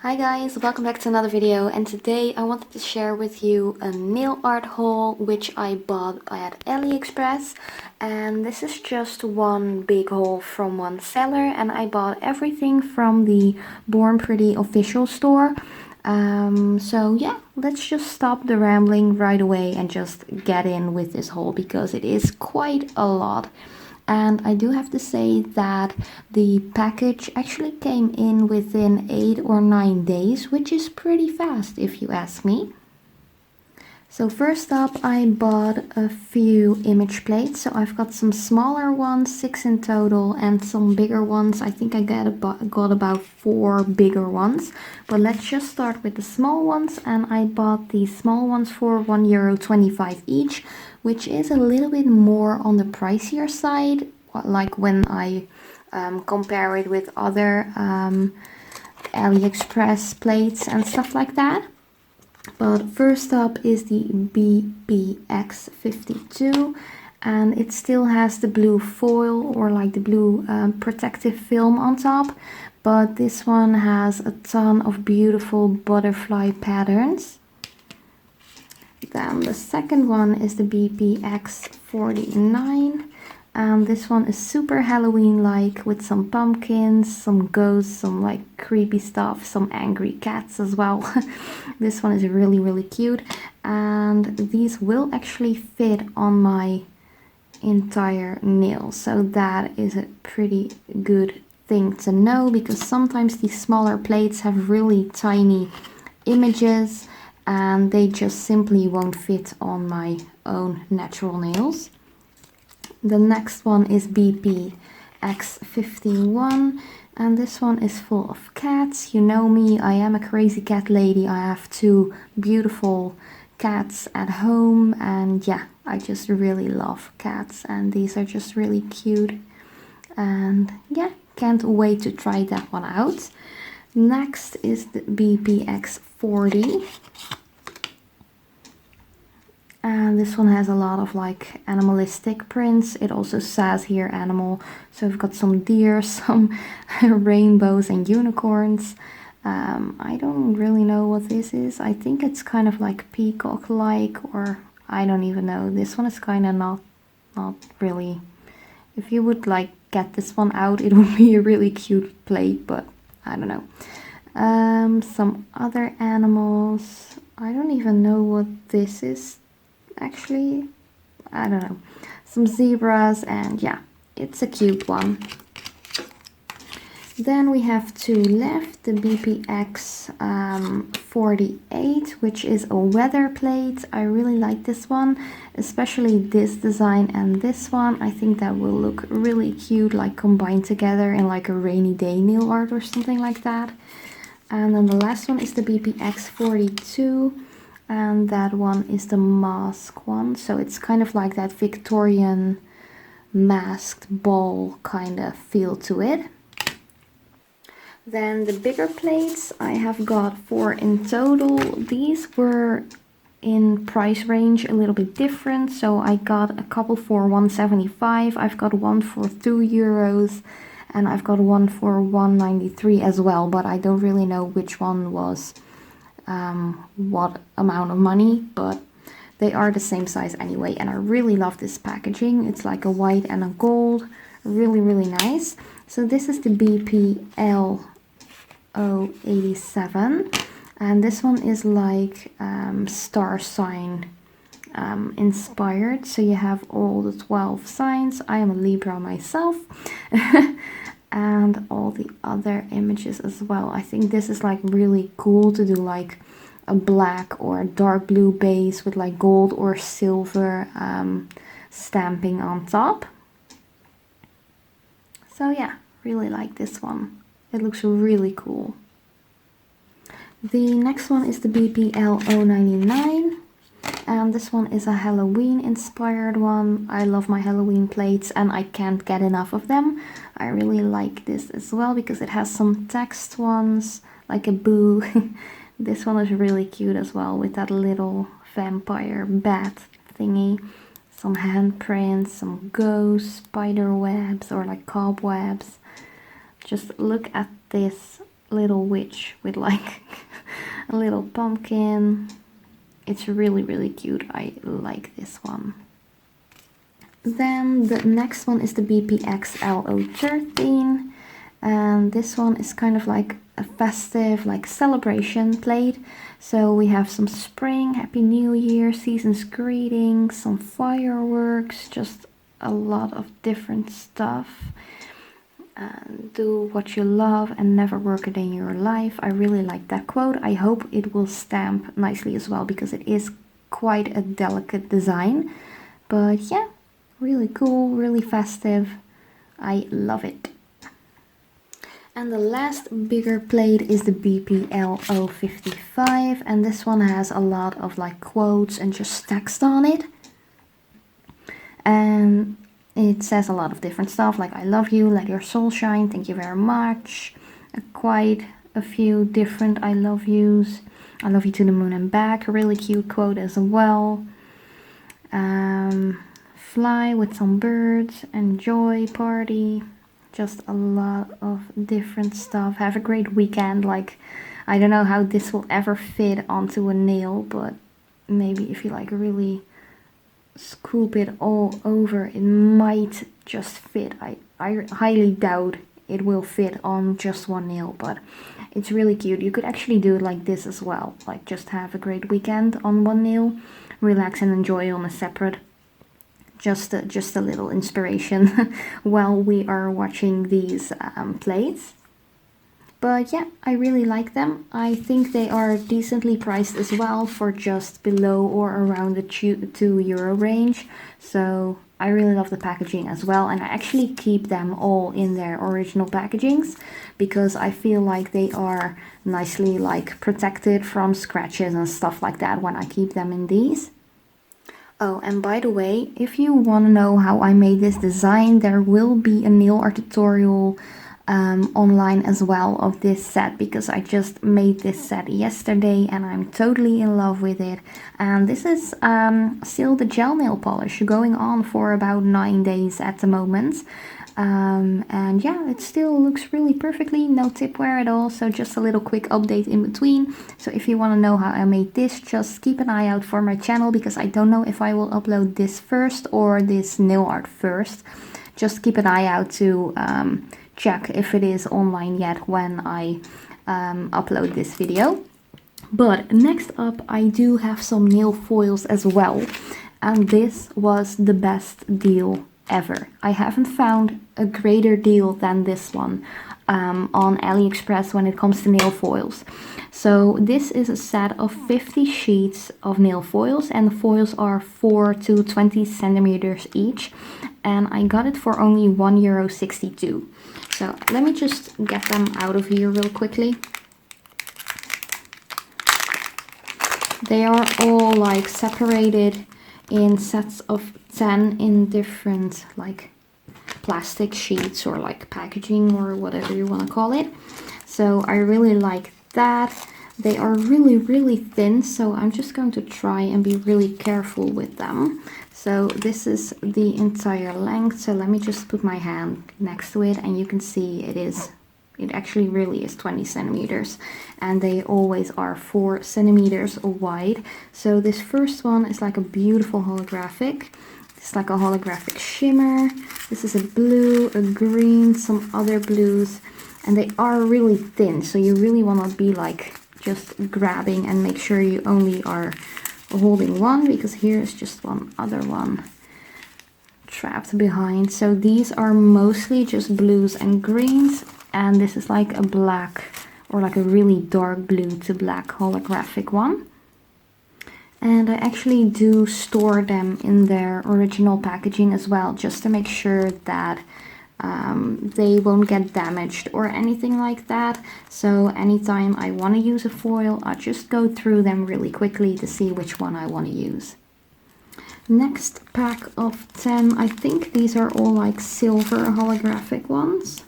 Hi guys, welcome back to another video, and today I wanted to share with you a nail art haul which I bought at Aliexpress. And this is just one big haul from one seller, and I bought everything from the Born Pretty official store. So yeah, let's just stop the rambling right away and just get in with this haul because it is quite a lot. And I do have to say that the package actually came in within 8 or 9 days, which is pretty fast if you ask me. So first up, I bought a few image plates. So I've got some smaller ones, 6 in total, and some bigger ones. I think I got about 4 bigger ones. But let's just start with the small ones. And I bought the small ones for €1.25 each, which is a little bit more on the pricier side, like when I compare it with other AliExpress plates and stuff like that. But first up is the BPX52, and it still has the blue foil or like the blue protective film on top, but this one has a ton of beautiful butterfly patterns. Then the second one is the BPX49, and this one is super Halloween-like with some pumpkins, some ghosts, some like creepy stuff, some angry cats as well. This one is really cute, and these will actually fit on my entire nail, so that is a pretty good thing to know, because sometimes these smaller plates have really tiny images and they just simply won't fit on my own natural nails. The next one is BPX51, and this one is full of cats. You know me, I am a crazy cat lady. I have 2 beautiful cats at home, and yeah, I just really love cats, and these are just really cute. And yeah, can't wait to try that one out. Next is the BPX40. And this one has a lot of like animalistic prints. It also says here animal. So we've got some deer, some rainbows and unicorns. I don't really know what this is. I think it's kind of like peacock-like, or I don't even know. This one is kind of not really. If you would like get this one out, it would be a really cute plate, but I don't know. Some other animals. I don't even know what this is. Actually, I don't know. Some zebras, and yeah, it's a cute one. Then we have 2 left, the BPX48, which is a weather plate. I really like this one, especially this design and this one. I think that will look really cute, like combined together in like a rainy day nail art or something like that. And then the last one is the BPX42. And that one is the mask one. So it's kind of like that Victorian masked ball kind of feel to it. Then the bigger plates, I have got 4 in total. These were in price range a little bit different. So I got a couple for €1.75. I've got one for €2. And I've got one for €1.93 as well. But I don't really know which one was what amount of money, but they are the same size anyway, and I really love this packaging. It's like a white and a gold, really nice. So this is the BPL087, and this one is like star sign inspired. So you have all the 12 signs. I am a Libra myself. And all the other images as well. I think this is like really cool to do like a black or a dark blue base with like gold or silver stamping on top. So yeah, really like this one. It looks really cool. The next one is the BPL099. And this one is a Halloween inspired one. I love my Halloween plates and I can't get enough of them. I really like this as well because it has some text ones, like a boo. This one is really cute as well with that little vampire bat thingy. Some handprints, some ghosts, spider webs or like cobwebs. Just look at this little witch with like a little pumpkin. It's really, really cute. I like this one. Then the next one is the BPXL013, and this one is kind of like a festive like celebration plate. So we have some spring, Happy New Year, season's greetings, some fireworks, just a lot of different stuff. Do what you love and never work a day in your life. I really like that quote. I hope it will stamp nicely as well, because it is quite a delicate design. But yeah, really cool, really festive. I love it. And the last bigger plate is the BPL055, and this one has a lot of like quotes and just text on it. And it says a lot of different stuff like I love you, let your soul shine, thank you very much. Quite a few different I love yous. I love you to the moon and back, a really cute quote as well. Fly with some birds, enjoy, party. Just a lot of different stuff. Have a great weekend. Like, I don't know how this will ever fit onto a nail, but maybe if you like really scoop it all over, it might just fit. I highly doubt it will fit on just one nail, but it's really cute. You could actually do it like this as well, like just have a great weekend on one nail, relax and enjoy on a separate. Just a little inspiration while we are watching these plates. But yeah, I really like them. I think they are decently priced as well, for just below or around the €2 range. So I really love the packaging as well, and I actually keep them all in their original packagings because I feel like they are nicely like protected from scratches and stuff like that when I keep them in these. Oh, and by the way, if you want to know how I made this design, there will be a nail art tutorial online as well of this set, because I just made this set yesterday and I'm totally in love with it. And this is still the gel nail polish, going on for about 9 days at the moment. And yeah, it still looks really perfectly, no tip wear at all, so just a little quick update in between. So if you want to know how I made this, just keep an eye out for my channel, because I don't know if I will upload this first or this nail art first. Just keep an eye out to check if it is online yet when I upload this video. But next up, I do have some nail foils as well, and this was the best deal ever. I haven't found a greater deal than this one on Aliexpress when it comes to nail foils. So this is a set of 50 sheets of nail foils, and the foils are 4 to 20 centimeters each, and I got it for only €1.62. So let me just get them out of here real quickly. They are all like separated in sets of 10 in different like plastic sheets or like packaging or whatever you want to call it. So I really like that. They are really, really thin, so I'm just going to try and be really careful with them. So this is the entire length, so let me just put my hand next to it and you can see it actually really is 20 centimeters, and they always are 4 centimeters wide. So this first one is like a beautiful holographic. It's like a holographic shimmer. This is a blue, a green, some other blues, and they are really thin, so you really want to be like just grabbing and make sure you only are holding one, because here is just one other one trapped behind. So these are mostly just blues and greens, and this is like a black or like a really dark blue to black holographic one. And I actually do store them in their original packaging as well, just to make sure that they won't get damaged or anything like that. So anytime I want to use a foil, I just go through them really quickly to see which one I want to use. Next pack of 10, I think these are all like silver holographic ones.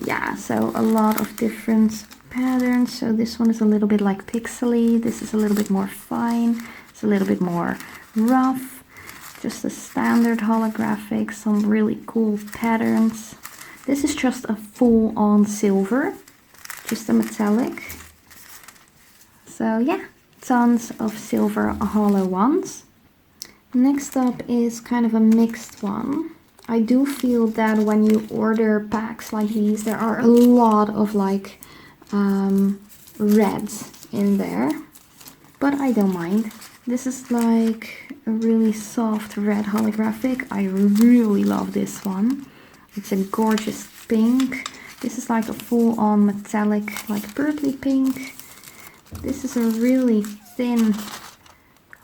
Yeah, so a lot of different patterns. So this one is a little bit like pixely, this is a little bit more fine, it's a little bit more rough. Just a standard holographic, some really cool patterns. This is just a full-on silver, just a metallic. So yeah, tons of silver hollow ones. Next up is kind of a mixed one. I do feel that when you order packs like these, there are a lot of like reds in there, but I don't mind. This is like a really soft red holographic. I really love this one. It's a gorgeous pink. This is like a full-on metallic, like purpley pink. This is a really thin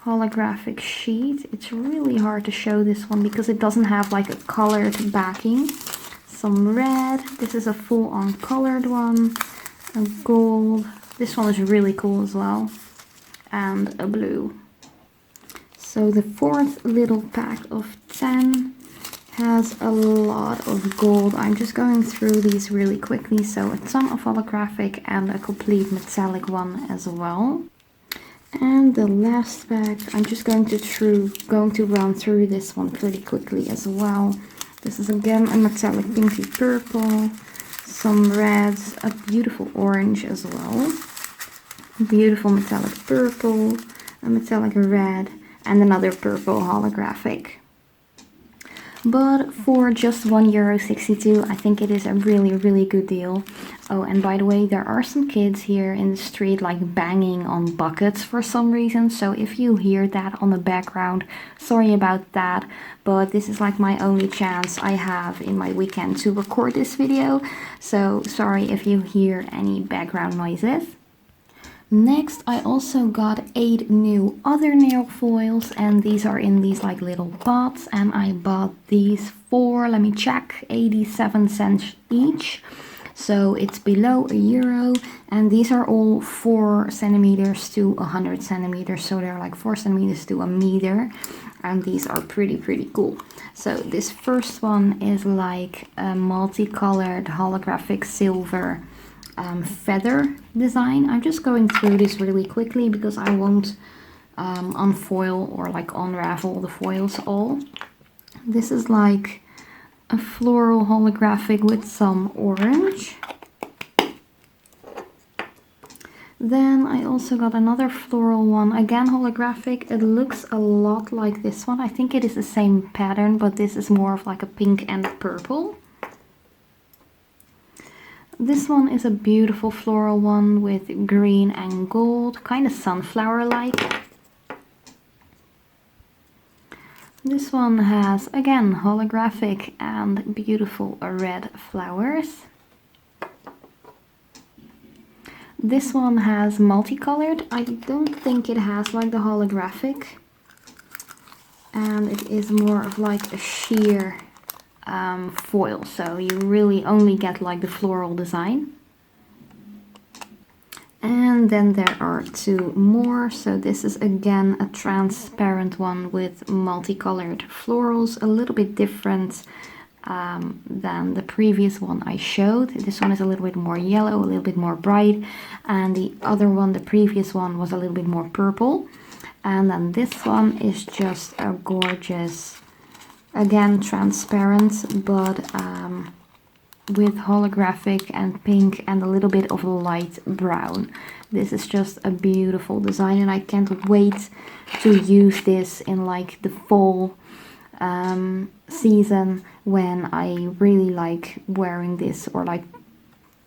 holographic sheet. It's really hard to show this one because it doesn't have like a colored backing. Some red. This is a full-on colored one. A gold. This one is really cool as well. And a blue. So the fourth little pack of 10 has a lot of gold. I'm just going through these really quickly. So a ton of holographic and a complete metallic one as well. And the last pack, I'm just going to run through this one pretty quickly as well. This is again a metallic pinky purple, some reds, a beautiful orange as well, beautiful metallic purple, a metallic red, and another purple holographic. But for just €1.62, I think it is a really good deal. Oh, and by the way, there are some kids here in the street like banging on buckets for some reason. So if you hear that on the background, sorry about that. But this is like my only chance I have in my weekend to record this video. So sorry if you hear any background noises. Next, I also got 8 new other nail foils, and these are in these like little pots, and I bought these for, let me check, 87 cents each. So it's below €1, and these are all 4 centimeters to 100 centimeters, so they're like 4 centimeters to a meter, and these are pretty cool. So this first one is like a multicolored holographic silver feather design. I'm just going through this really quickly because I won't unfoil or like unravel the foils all. This is like a floral holographic with some orange. Then I also got another floral one, again holographic. It looks a lot like this one. I think it is the same pattern, but this is more of like a pink and purple. This one is a beautiful floral one with green and gold, kind of sunflower-like. This one has, again, holographic and beautiful red flowers. This one has multicolored. I don't think it has like the holographic. And it is more of like a sheer foil, so you really only get like the floral design. And then there are 2 more. So this is again a transparent one with multicolored florals, a little bit different than the previous one I showed. This one is a little bit more yellow, a little bit more bright, and the other one, the previous one, was a little bit more purple. And then this one is just a gorgeous, again transparent, but with holographic and pink and a little bit of light brown. This is just a beautiful design, and I can't wait to use this in like the fall season when I really like wearing this, or like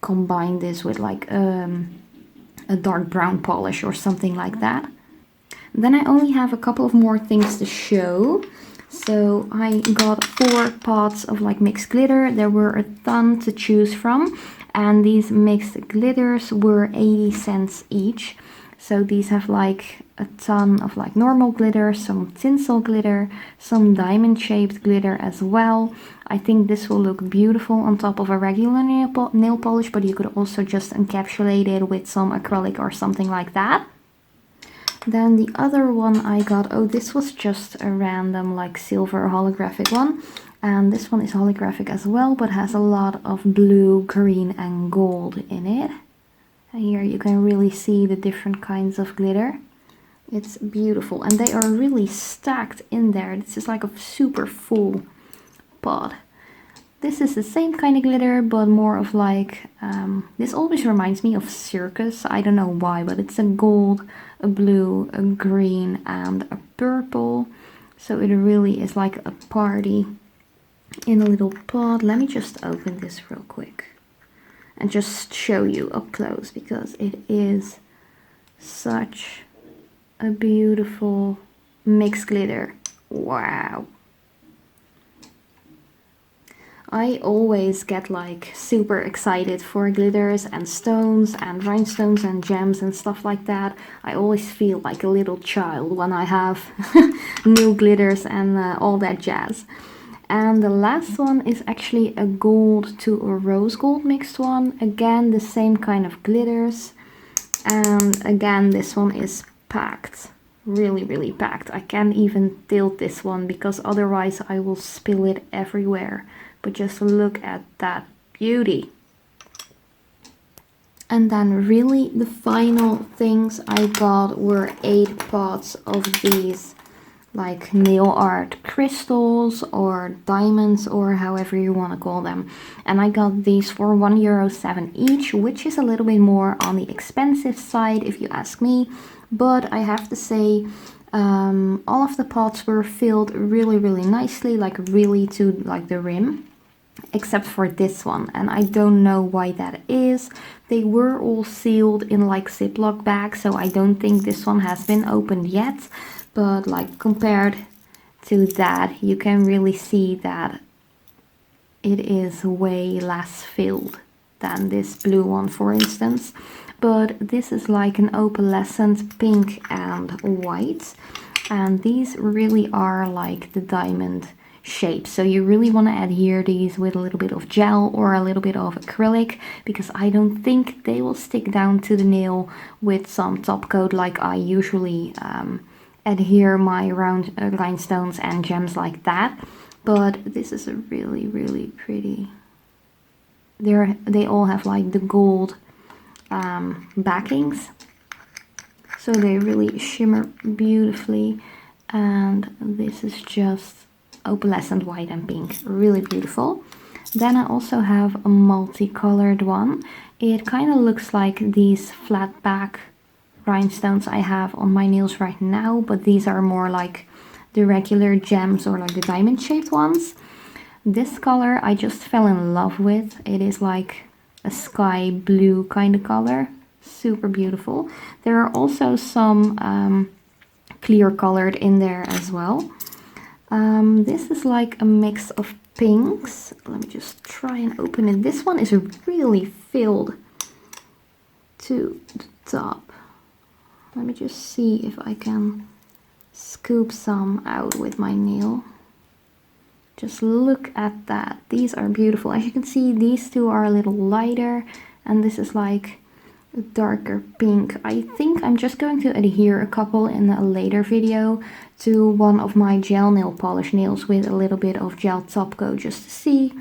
combine this with like a dark brown polish or something like that. Then I only have a couple of more things to show. So I got 4 pots of like mixed glitter. There were a ton to choose from, and these mixed glitters were 80 cents each. So these have like a ton of like normal glitter, some tinsel glitter, some diamond shaped glitter as well. I think this will look beautiful on top of a regular nail polish, but you could also just encapsulate it with some acrylic or something like that. Then the other one I got, oh, this was just a random like silver holographic one. And this one is holographic as well, but has a lot of blue, green and gold in it. And here you can really see the different kinds of glitter. It's beautiful, and they are really stacked in there. This is like a super full pot. This is the same kind of glitter, but more of like, this always reminds me of circus. I don't know why, but it's a gold, a blue, a green, and a purple. So it really is like a party in a little pot. Let me just open this real quick and just show you up close, because it is such a beautiful mixed glitter. Wow. I always get like super excited for glitters and stones and rhinestones and gems and stuff like that. I always feel like a little child when I have new glitters and all that jazz. And the last one is actually a gold to a rose gold mixed one. Again, the same kind of glitters. And again, this one is packed. Really packed. I can't even tilt this one because otherwise I will spill it everywhere. But just look at that beauty. And then really the final things I got were 8 pots of these like nail art crystals or diamonds or however you want to call them. And I got these for €1.07 each, which is a little bit more on the expensive side if you ask me. But I have to say, all of the pots were filled really nicely, like really to like the rim. Except for this one, and I don't know why that is. They were all sealed in like Ziploc bags, so I don't think this one has been opened yet. But like compared to that, you can really see that it is way less filled than this blue one, for instance. But this is like an opalescent pink and white, and these really are like the diamond shape. So you really want to adhere these with a little bit of gel or a little bit of acrylic, because I don't think they will stick down to the nail with some top coat like I usually adhere my round rhinestones and gems like that. But this is a really pretty. They all have like the gold backings, so they really shimmer beautifully. And this is just opalescent white and pink, really beautiful. Then I also have a multicolored one. It kind of looks like these flat back rhinestones I have on my nails right now, but these are more like the regular gems or like the diamond shaped ones. This color I just fell in love with. It is like a sky blue kind of color, super beautiful. There are also some clear colored in there as well. This is like a mix of pinks. Let me just try and open it. This one is really filled to the top. Let me just see if I can scoop some out with my nail. Just look at that. These are beautiful. As you can see, these two are a little lighter, and this is like a darker pink. I think I'm just going to adhere a couple in a later video to one of my gel nail polish nails with a little bit of gel top coat, just to see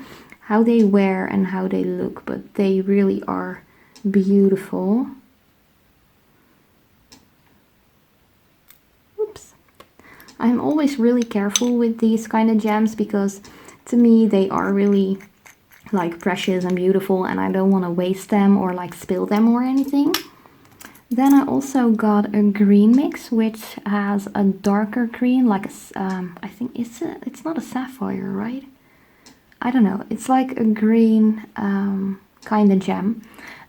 how they wear and how they look. But they really are beautiful. Oops. I'm always really careful with these kind of gems because to me they are really like precious and beautiful, and I don't want to waste them or like spill them or anything. Then I also got a green mix which has a darker green, like a I think it's not a sapphire, right? I don't know. It's like a green kind of gem,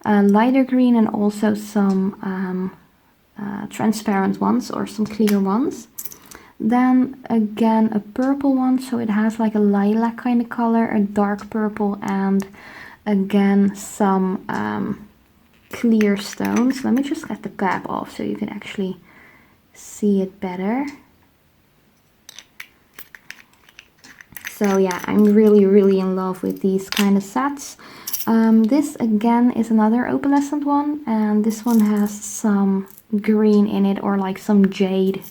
lighter green, and also some transparent ones or some clear ones. Then again a purple one, so it has like a lilac kind of color, a dark purple, and again some clear stones. Let me just get the cap off so you can actually see it better. So yeah, I'm really in love with these kind of sets. This again is another opalescent one, and this one has some green in it, or like some jade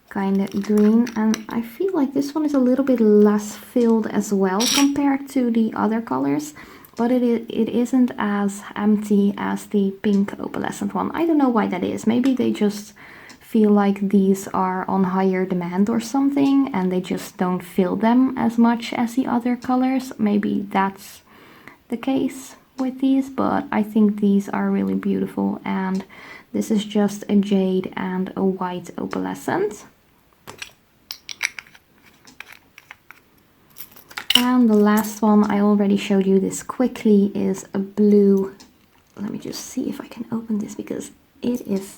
kind of green, and I feel like this one is a little bit less filled as well compared to the other colors, but it isn't as empty as the pink opalescent one. I don't know why that is. Maybe they just feel like these are on higher demand or something, and they just don't fill them as much as the other colors. Maybe that's the case with these, but I think these are really beautiful. And this is just a jade and a white opalescent. And the last one, I already showed you this quickly, is a blue. Let me just see if I can open this because it is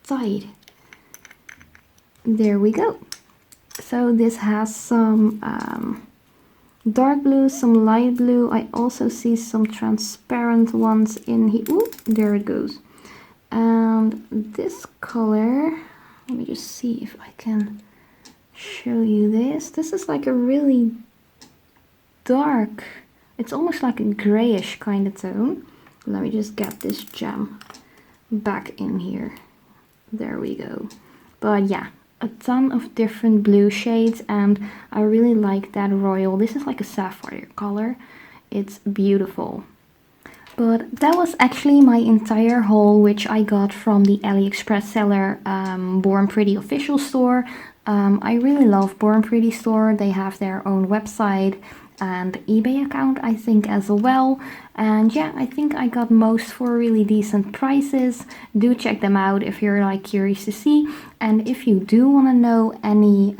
tight. There we go. So this has some dark blue, some light blue. I also see some transparent ones in here. Ooh, there it goes. And this color, let me just see if I can show you this. This is like a really dark, it's almost like a grayish kind of tone. Let me just get this gem back in here. There we go. But yeah, a ton of different blue shades, and I really like that royal. This is like a sapphire color. It's beautiful. But that was actually my entire haul, which I got from the Aliexpress seller Born Pretty official store. I really love Born Pretty store. They have their own website and eBay account, I think, as well. And yeah, I think I got most for really decent prices. Do check them out if you're like curious to see. And if you do want to know any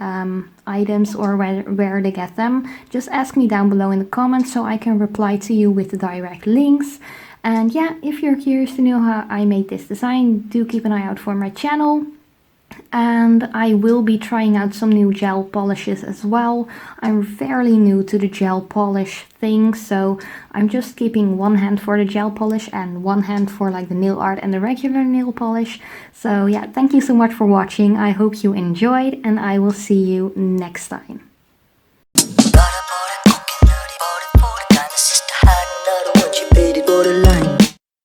items or where to get them, just ask me down below in the comments so I can reply to you with the direct links. And yeah, if you're curious to know how I made this design, do keep an eye out for my channel. And I will be trying out some new gel polishes as well. I'm fairly new to the gel polish thing, so I'm just keeping one hand for the gel polish and one hand for like the nail art and the regular nail polish. So yeah, thank you so much for watching. I hope you enjoyed, and I will see you next time.